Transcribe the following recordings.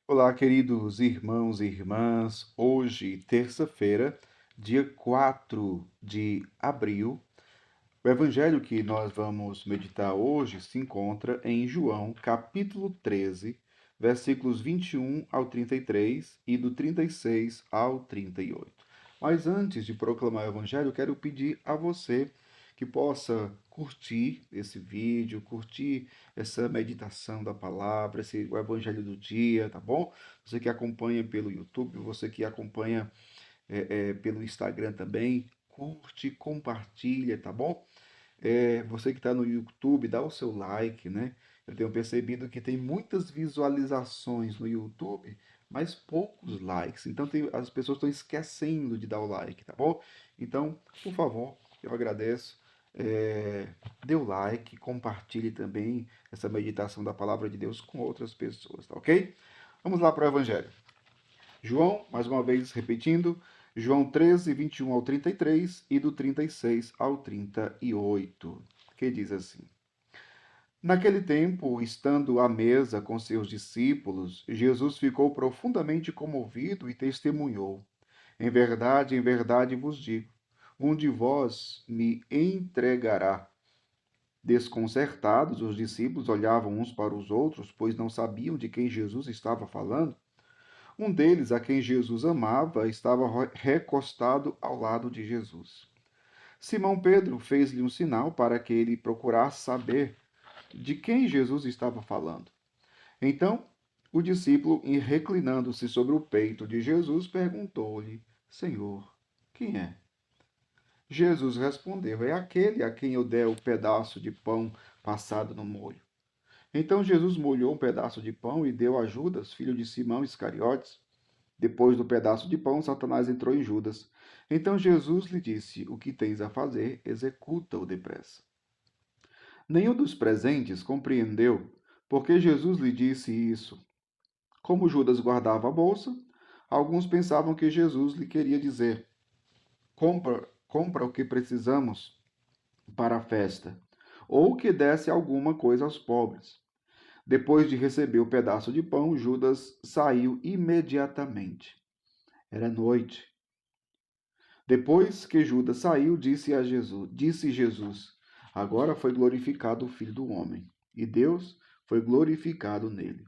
Olá, queridos irmãos e irmãs. Hoje, terça-feira, dia 4 de abril, o evangelho que nós vamos meditar hoje se encontra em João, capítulo 13, versículos 21 ao 33 e do 36 ao 38. Mas antes de proclamar o evangelho, quero pedir a você que possa curtir esse vídeo, curtir essa meditação da palavra, o evangelho do dia, tá bom? Você que acompanha pelo YouTube, você que acompanha pelo Instagram também, curte, compartilha, tá bom? Você que está no YouTube, dá o seu like, né? Eu tenho percebido que tem muitas visualizações no YouTube, mas poucos likes. Então as pessoas estão esquecendo de dar o like, tá bom? Então, por favor, eu agradeço. É, Dê o like, compartilhe também essa meditação da palavra de Deus com outras pessoas, tá ok? Vamos lá para o Evangelho. João, mais uma vez repetindo, João 13, 21 ao 33 e do 36 ao 38, que diz assim: Naquele tempo, estando à mesa com seus discípulos, Jesus ficou profundamente comovido e testemunhou: em verdade vos digo, um de vós me entregará. Desconcertados, os discípulos olhavam uns para os outros, pois não sabiam de quem Jesus estava falando. Um deles, a quem Jesus amava, estava recostado ao lado de Jesus. Simão Pedro fez-lhe um sinal para que ele procurasse saber de quem Jesus estava falando. Então, o discípulo, reclinando-se sobre o peito de Jesus, perguntou-lhe: Senhor, quem é? Jesus respondeu: É aquele a quem eu der o pedaço de pão passado no molho. Então Jesus molhou um pedaço de pão e deu a Judas, filho de Simão Iscariotes. Depois do pedaço de pão, Satanás entrou em Judas. Então Jesus lhe disse: O que tens a fazer, executa-o depressa. Nenhum dos presentes compreendeu porque Jesus lhe disse isso. Como Judas guardava a bolsa, alguns pensavam que Jesus lhe queria dizer: compra o que precisamos para a festa, ou que desse alguma coisa aos pobres. Depois de receber o pedaço de pão, Judas saiu imediatamente. Era noite. Depois que Judas saiu, disse Jesus: Agora foi glorificado o Filho do homem, e Deus foi glorificado nele.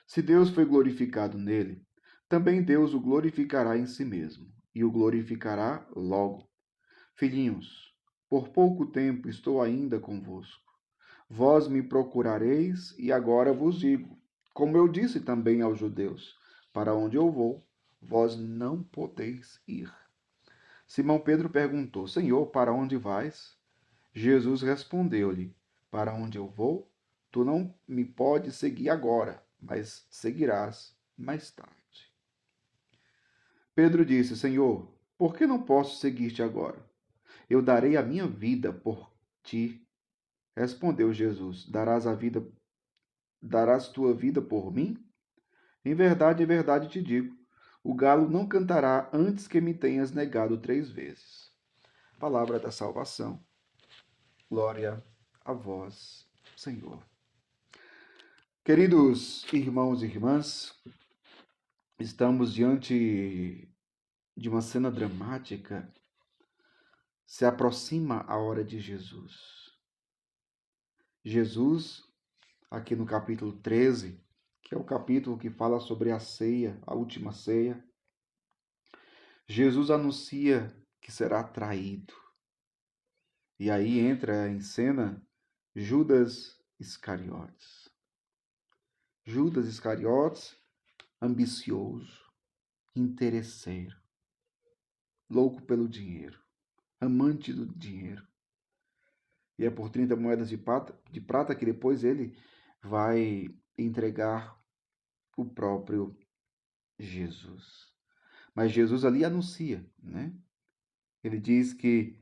Se Deus foi glorificado nele, também Deus o glorificará em si mesmo, e o glorificará logo. Filhinhos, por pouco tempo estou ainda convosco. Vós me procurareis, e agora vos digo, como eu disse também aos judeus: Para onde eu vou, vós não podeis ir. Simão Pedro perguntou: Senhor, para onde vais? Jesus respondeu-lhe: Para onde eu vou, tu não me podes seguir agora, mas seguirás mais tarde. Pedro disse: Senhor, por que não posso seguir-te agora? Eu darei a minha vida por ti. Respondeu Jesus: darás tua vida por mim? Em verdade te digo: o galo não cantará antes que me tenhas negado 3 vezes. Palavra da salvação. Glória a vós, Senhor. Queridos irmãos e irmãs, estamos diante de uma cena dramática. Se aproxima a hora de Jesus. Jesus, aqui no capítulo 13, que é o capítulo que fala sobre a ceia, a última ceia, Jesus anuncia que será traído. E aí entra em cena Judas Iscariotes. Judas Iscariotes, ambicioso, interesseiro, louco pelo dinheiro, amante do dinheiro. E é por 30 moedas de prata que depois ele vai entregar o próprio Jesus. Mas Jesus ali anuncia, né? Ele diz que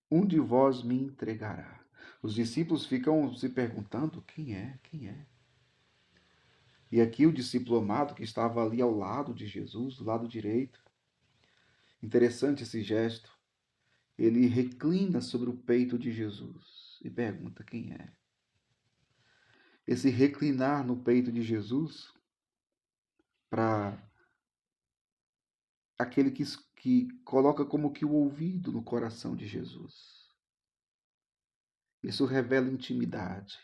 um de vós me entregará. Os discípulos ficam se perguntando: quem é? Quem é? E aqui o discípulo amado que estava ali ao lado de Jesus, do lado direito. Interessante esse gesto. Ele reclina sobre o peito de Jesus e pergunta: quem é? Esse reclinar no peito de Jesus para aquele que coloca como que o ouvido no coração de Jesus. Isso revela intimidade.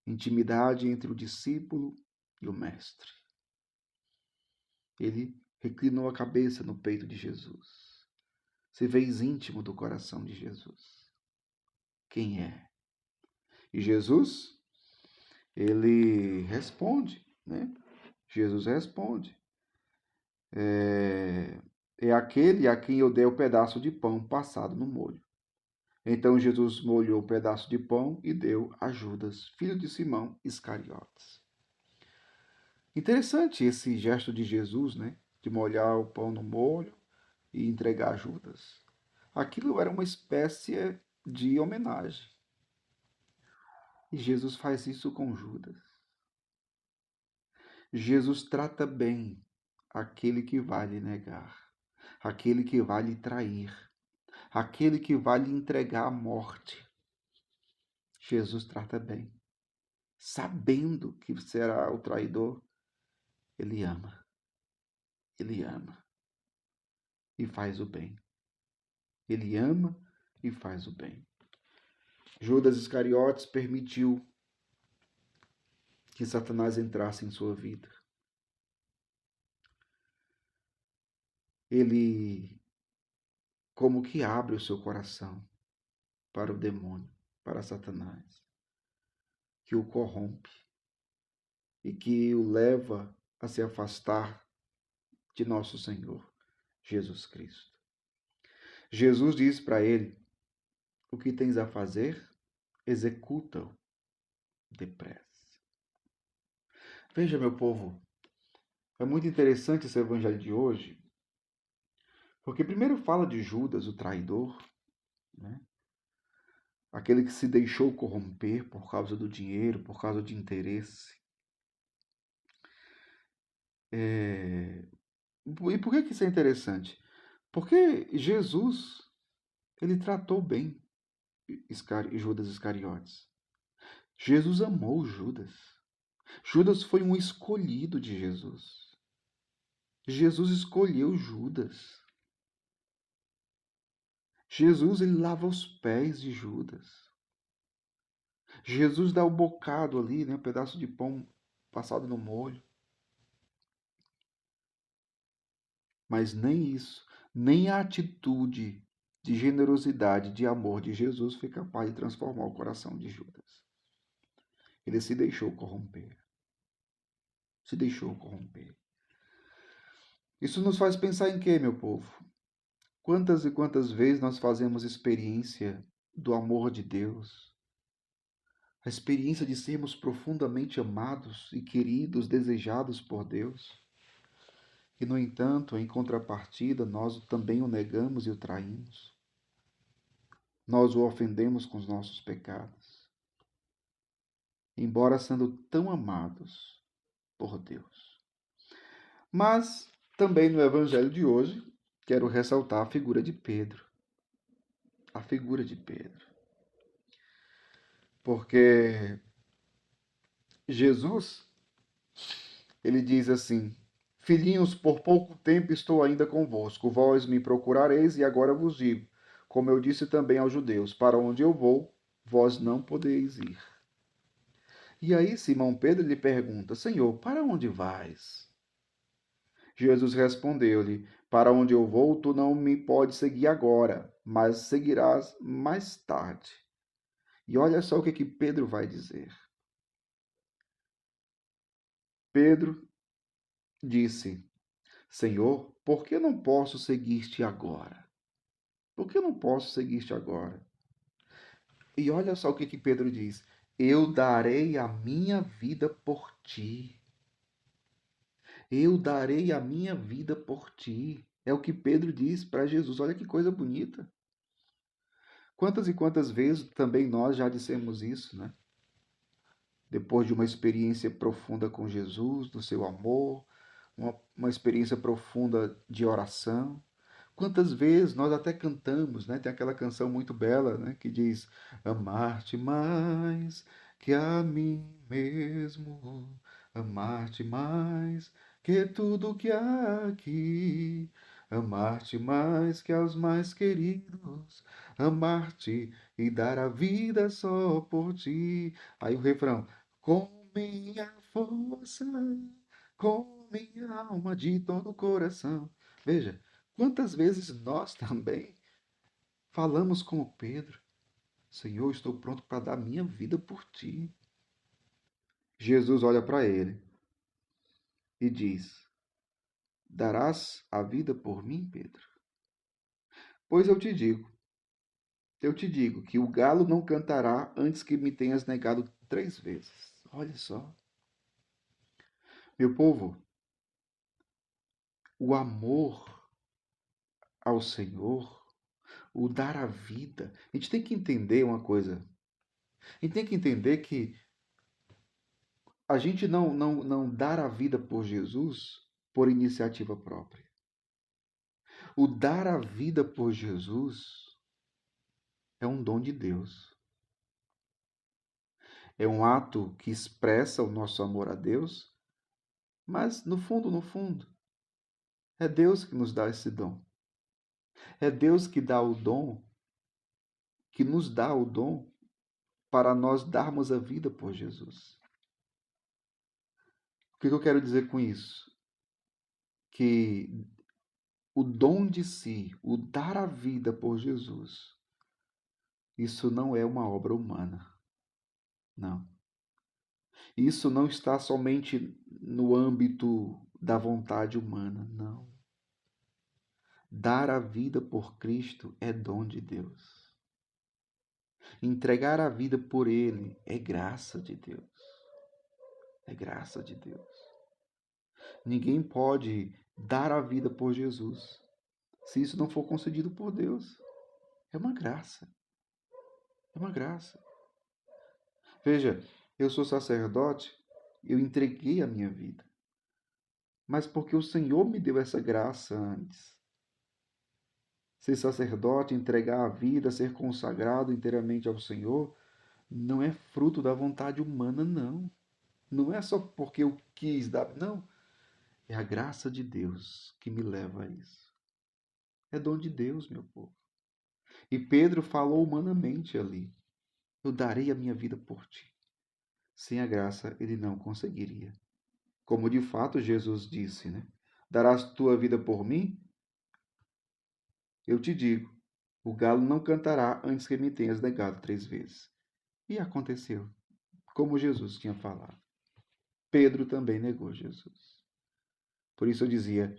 Intimidade entre o discípulo e o mestre. Ele reclinou a cabeça no peito de Jesus. Se fez íntimo do coração de Jesus. Quem é? E Jesus, ele responde, né? Jesus responde. É aquele a quem eu dei o pedaço de pão passado no molho. Então Jesus molhou o pedaço de pão e deu a Judas, filho de Simão Iscariotes. Interessante esse gesto de Jesus, né? De molhar o pão no molho e entregar a Judas. Aquilo era uma espécie de homenagem. E Jesus faz isso com Judas. Jesus trata bem aquele que vai lhe negar, aquele que vai lhe trair, aquele que vai lhe entregar à morte. Jesus trata bem. Sabendo que será o traidor, ele ama. Ele ama e faz o bem. Ele ama e faz o bem. Judas Iscariotes permitiu que Satanás entrasse em sua vida. Ele como que abre o seu coração para o demônio, para Satanás, que o corrompe e que o leva a se afastar de nosso Senhor Jesus Cristo. Jesus diz para ele: o que tens a fazer, executa-o depressa. Veja, meu povo, é muito interessante esse evangelho de hoje, porque primeiro fala de Judas, o traidor, né? Aquele que se deixou corromper por causa do dinheiro, por causa de interesse. E por que isso é interessante? Porque Jesus, ele tratou bem Judas Iscariotes. Jesus amou Judas. Judas foi um escolhido de Jesus. Jesus escolheu Judas. Jesus, ele lava os pés de Judas. Jesus dá o bocado ali, né, um pedaço de pão passado no molho. Mas nem isso, nem a atitude de generosidade, de amor de Jesus foi capaz de transformar o coração de Judas. Ele se deixou corromper. Se deixou corromper. Isso nos faz pensar em quê, meu povo? Quantas e quantas vezes nós fazemos experiência do amor de Deus, a experiência de sermos profundamente amados e queridos, desejados por Deus, e, no entanto, em contrapartida, nós também o negamos e o traímos. Nós o ofendemos com os nossos pecados, embora sendo tão amados por Deus. Mas, também no Evangelho de hoje, quero ressaltar a figura de Pedro. A figura de Pedro. Porque Jesus, ele diz assim: filhinhos, por pouco tempo estou ainda convosco. Vós me procurareis e agora vos digo, como eu disse também aos judeus, para onde eu vou, vós não podeis ir. E aí Simão Pedro lhe pergunta: Senhor, para onde vais? Jesus respondeu-lhe: para onde eu vou, tu não me podes seguir agora, mas seguirás mais tarde. E olha só o que Pedro vai dizer. Pedro disse: Senhor, por que não posso seguir-te agora? Por que não posso seguir-te agora? E olha só o que Pedro diz: eu darei a minha vida por ti. Eu darei a minha vida por ti. É o que Pedro diz para Jesus. Olha que coisa bonita. Quantas e quantas vezes também nós já dissemos isso, né? Depois de uma experiência profunda com Jesus, do seu amor, uma experiência profunda de oração. Quantas vezes nós até cantamos, né? Tem aquela canção muito bela, né? Que diz: amar-te mais que a mim mesmo, amar-te mais que tudo que há aqui, amar-te mais que aos mais queridos, amar-te e dar a vida só por ti. Aí o refrão, com minha força, com minha alma, de todo o coração. Veja, quantas vezes nós também falamos como Pedro, Senhor, estou pronto para dar minha vida por ti. Jesus olha para ele e diz: darás a vida por mim, Pedro? Pois eu te digo que o galo não cantará antes que me tenhas negado 3 vezes. Olha só, meu povo, o amor ao Senhor, o dar a vida. A gente tem que entender uma coisa. A gente tem que entender que a gente não dar a vida por Jesus por iniciativa própria. O dar a vida por Jesus é um dom de Deus. É um ato que expressa o nosso amor a Deus, mas no fundo, no fundo, é Deus que nos dá esse dom. É Deus que dá o dom, que nos dá o dom para nós darmos a vida por Jesus. O que eu quero dizer com isso? Que o dom de si, o dar a vida por Jesus, isso não é uma obra humana. Não. Isso não está somente no âmbito da vontade humana, não. Dar a vida por Cristo é dom de Deus. Entregar a vida por Ele é graça de Deus. É graça de Deus. Ninguém pode dar a vida por Jesus se isso não for concedido por Deus. É uma graça. É uma graça. Veja, eu sou sacerdote, eu entreguei a minha vida. Mas porque o Senhor me deu essa graça antes. Ser sacerdote, entregar a vida, ser consagrado inteiramente ao Senhor, não é fruto da vontade humana, não. Não é só porque eu quis dar, não. É a graça de Deus que me leva a isso. É dom de Deus, meu povo. E Pedro falou humanamente ali: eu darei a minha vida por ti. Sem a graça, ele não conseguiria. Como de fato Jesus disse, né? Darás tua vida por mim? Eu te digo: o galo não cantará antes que me tenhas negado 3 vezes. E aconteceu, como Jesus tinha falado. Pedro também negou Jesus. Por isso eu dizia: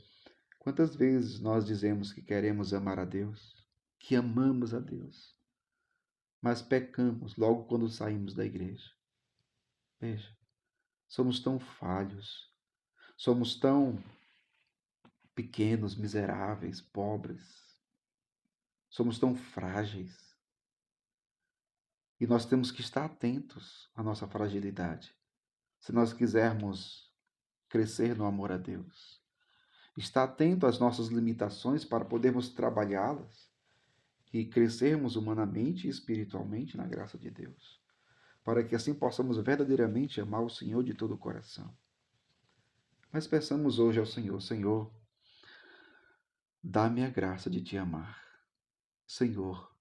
quantas vezes nós dizemos que queremos amar a Deus, que amamos a Deus, mas pecamos logo quando saímos da igreja? Veja, somos tão falhos, somos tão pequenos, miseráveis, pobres, somos tão frágeis. E nós temos que estar atentos à nossa fragilidade, se nós quisermos crescer no amor a Deus. Estar atento às nossas limitações para podermos trabalhá-las e crescermos humanamente e espiritualmente na graça de Deus, para que assim possamos verdadeiramente amar o Senhor de todo o coração. Mas peçamos hoje ao Senhor: Senhor, dá-me a graça de te amar. Senhor,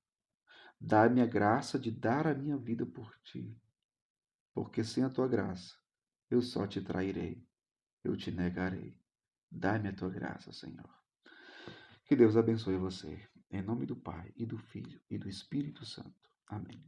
dá-me a graça de dar a minha vida por ti, porque sem a tua graça eu só te trairei, eu te negarei. Dá-me a tua graça, Senhor. Que Deus abençoe você. Em nome do Pai, e do Filho, e do Espírito Santo. Amém.